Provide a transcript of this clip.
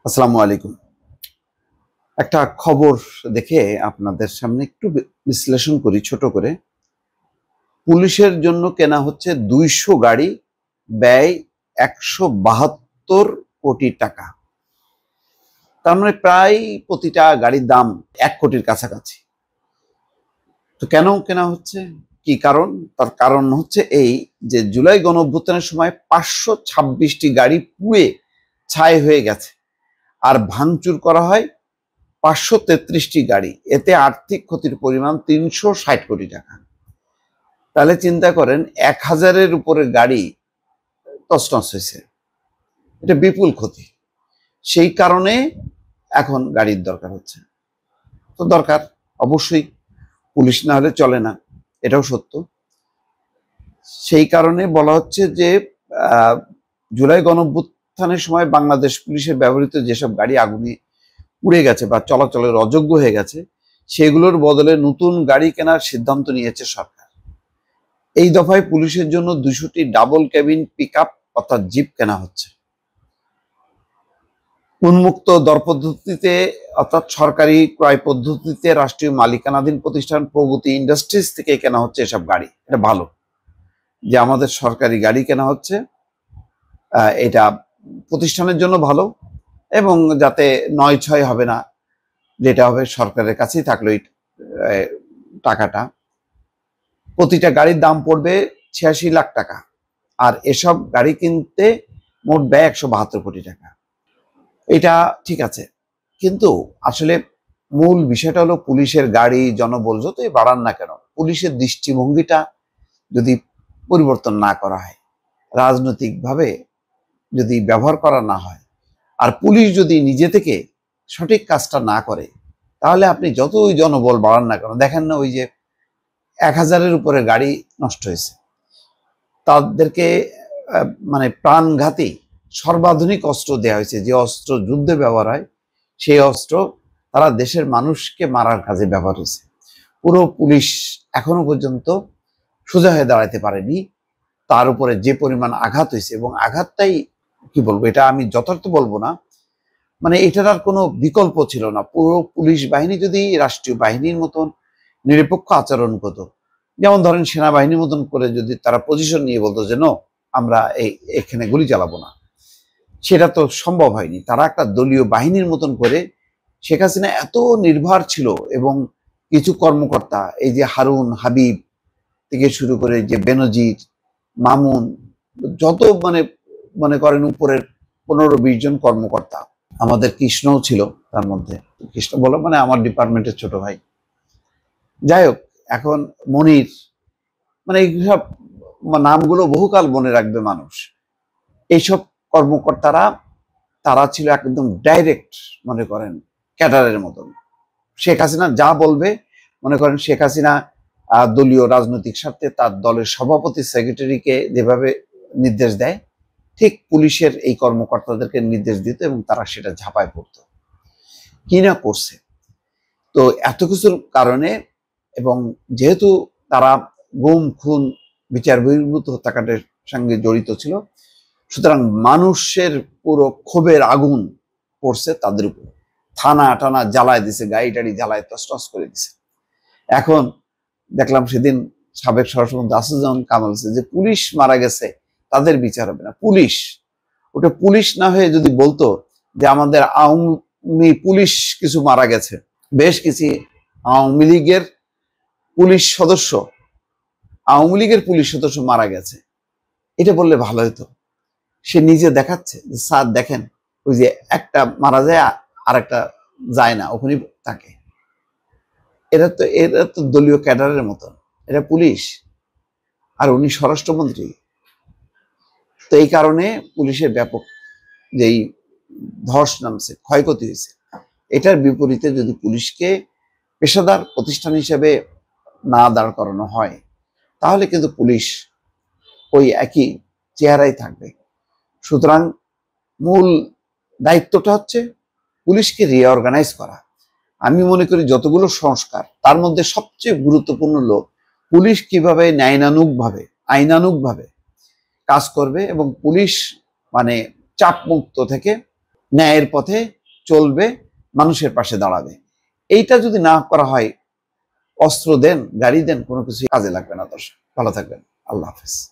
আসসালামু আলাইকুম। একটা খবর দেখে আপনাদের সামনে একটু বিশ্লেষণ করি ছোট করে। পুলিশের জন্য কেনা হচ্ছে ২০০ গাড়ি, ব্যয় ১৭২ কোটি টাকা। তার মানে প্রায় প্রতিটা গাড়ির দাম ১ কোটির কাছাকাছি। তো কেন কেনা হচ্ছে, কি কারণ? তার কারণ হচ্ছে এই যে জুলাই গণঅভ্যুত্থানের সময় ৫২৬টি গাড়ি পুড়ে ছাই হয়ে গেছে, আর ভাঙচুর করা হয় ৫৩৩টি গাড়ি। এতে আর্থিক ক্ষতির পরিমাণ ৩৬০ কোটি টাকা। তাহলে চিন্তা করেন, ১,০০০-এর উপরে গাড়ি তছনছ হয়েছে। এটা বিপুল ক্ষতি। সেই কারণে এখন গাড়ির দরকার হচ্ছে। তো দরকার অবশ্যই, পুলিশ না হলে চলে না, এটাও সত্য। সেই কারণে বলা হচ্ছে যে জুলাই গণঅভ্যুত্থানের সময় বাংলাদেশ পুলিশের ব্যবহৃত যেসব গাড়ি আগুনে পুড়ে গেছে বা চলাচলের অযোগ্য হয়ে গেছে, সেগুলোর বদলে নতুন গাড়ি কেনার সিদ্ধান্ত নিয়েছে সরকার। এই দফায় পুলিশের জন্য ২০০টি ডাবল ক্যাবিন পিকআপ অর্থাৎ জিপ কেনা হচ্ছে। উন্মুক্ত দর পদ্ধতিতে অর্থাৎ সরকারি ক্রয় পদ্ধতিতে রাষ্ট্রীয় মালিকানাধীন প্রতিষ্ঠান প্রগতি ইন্ডাস্ট্রিজ থেকে কেনা হচ্ছে এসব গাড়ি। এটা ভালো যে আমাদের সরকারি গাড়ি কেনা হচ্ছে, এটা প্রতিষ্ঠানের জন্য ভালো, এবং যাতে নয় ছয় হবে না, যেটা হবে সরকারের কাছেই থাকলো এই টাকাটা। প্রতিটা গাড়ির দাম পড়বে ৮৬ লাখ টাকা, আর এসব গাড়ি কিনতে মোট ব্যয় ১৭২ কোটি টাকা। এটা ঠিক আছে, কিন্তু আসলে মূল বিষয়টা হলো পুলিশের গাড়ি জনবল যতই বাড়ান না কেন, পুলিশের দৃষ্টিভঙ্গিটা যদি পরিবর্তন না করা হয়, রাজনৈতিকভাবে যদি ব্যবহার করা না হয়, আর পুলিশ যদি নিজে থেকে সঠিক কাজটা না করে, তাহলে আপনি যতই জনবল বাড়ান না কেন, দেখেন না ওই যে ১,০০০-এর উপরে গাড়ি নষ্ট হয়েছে, তাদেরকে মানে প্রাণঘাতী সর্বাধুনিক অস্ত্র দেওয়া হয়েছে। যে অস্ত্র যুদ্ধে ব্যবহার হয়, সেই অস্ত্র তারা দেশের মানুষকে মারার কাজে ব্যবহার হয়েছে। পুরো পুলিশ এখনো পর্যন্ত সোজা হয়ে দাঁড়াতে পারেনি। তার উপরে যে পরিমাণ আঘাত হয়েছে, এবং আঘাতটাই কি বলবো, এটা আমি যথার্থ বলবো না, মানে এটার আর কোনো বিকল্প ছিল না। পুরো পুলিশ বাহিনী যদি রাষ্ট্রীয় বাহিনীর মতন নিরপেক্ষ আচরণ করতো, যেমন ধরেন সেনাবাহিনীর মতন করে যদি তারা পজিশন নিয়ে বলতো যে নো, আমরা এখানে গুলি চালাবো না, সেটা তো সম্ভব হয়নি। তারা একটা দলীয় বাহিনীর মতন করে, শেখ হাসিনা এত নির্ভর ছিল, এবং কিছু কর্মকর্তা, এই যে হারুন হাবিব থেকে শুরু করে যে বেনজির, মামুন, যত মানে মনে করেন উপরের ১৫-২০ জন কর্মকর্তা, আমাদের কৃষ্ণও ছিল তার মধ্যে। কৃষ্ণ বলো মানে আমার ডিপার্টমেন্টের ছোট ভাই, যাই হোক, এখন মনির, মানে এইসব নামগুলো বহুকাল মনে রাখবে মানুষ। এইসব কর্মকর্তারা, তারা ছিল একদম ডাইরেক্ট, মনে করেন ক্যাডারের মতন। শেখ হাসিনা যা বলবে, মনে করেন শেখ হাসিনা দলীয় রাজনৈতিক স্বার্থে তার দলের সভাপতি সেক্রেটারিকে যেভাবে নির্দেশ দেয়, ঠিক পুলিশের এই কর্মকর্তাদেরকে নির্দেশ দিত, এবং তারা সেটা ঝাঁপায় পড়তো। কি না করছে। তো এত কিছুর কারণে, এবং যেহেতু তারা গুম খুন বিচার বহির্ভূত হত্যাকাণ্ডের সঙ্গে জড়িত ছিল, সুতরাং মানুষের পুরো ক্ষোভের আগুন পড়ছে তাদের উপর। থানা টানা জ্বালায় দিছে, গাড়ি টাড়ি জ্বালায় তছনছ করে দিছে। এখন দেখলাম সেদিন সাবেক স্বরাষ্ট্রমন্ত্রী আসাদুজ্জামান কামাল যে পুলিশ মারা গেছে, তাদের বিচার হবে না। পুলিশ, ওটা পুলিশ না হয়ে যদি বলতো যে আমাদের আওয়ামী পুলিশ কিছু মারা গেছে, বেশ কিছু আওয়ামী লীগের পুলিশ সদস্য, আওয়ামী লীগের পুলিশ সদস্য মারা গেছে, এটা বললে ভালো হতো। সে নিজে দেখাচ্ছে যে স্যার দেখেন, ওই যে একটা মারা যায় আর একটা যায় না, ওখানে থাকে। এরা তো দলীয় ক্যাডারের মতন, এটা পুলিশ, আর উনি স্বরাষ্ট্রমন্ত্রী। তো এই কারণে পুলিশের ব্যাপক যেই ধস নামছে, ক্ষয়ক্ষতি হয়েছে। এটার বিপরীতে যদি পুলিশকে পেশাদার প্রতিষ্ঠান হিসেবে না দাঁড় করানো হয়, তাহলে কিন্তু পুলিশ ওই একই চেহারাই থাকবে। সুতরাং মূল দায়িত্বটা হচ্ছে পুলিশকে রিঅর্গানাইজ করা। আমি মনে করি যতগুলো সংস্কার, তার মধ্যে সবচেয়ে গুরুত্বপূর্ণ হলো পুলিশ কিভাবে আইনানুগভাবে কাজ করবে, এবং পুলিশ মানে চাপ মুক্ত থেকে ন্যায়ের পথে চলবে, মানুষের পাশে দাঁড়াবে। এইটা যদি না করা হয়, অস্ত্র দেন, গাড়ি দেন, কোনো কিছু কাজে লাগবে না। দর্শক ভালো থাকবেন, আল্লাহ হাফেজ।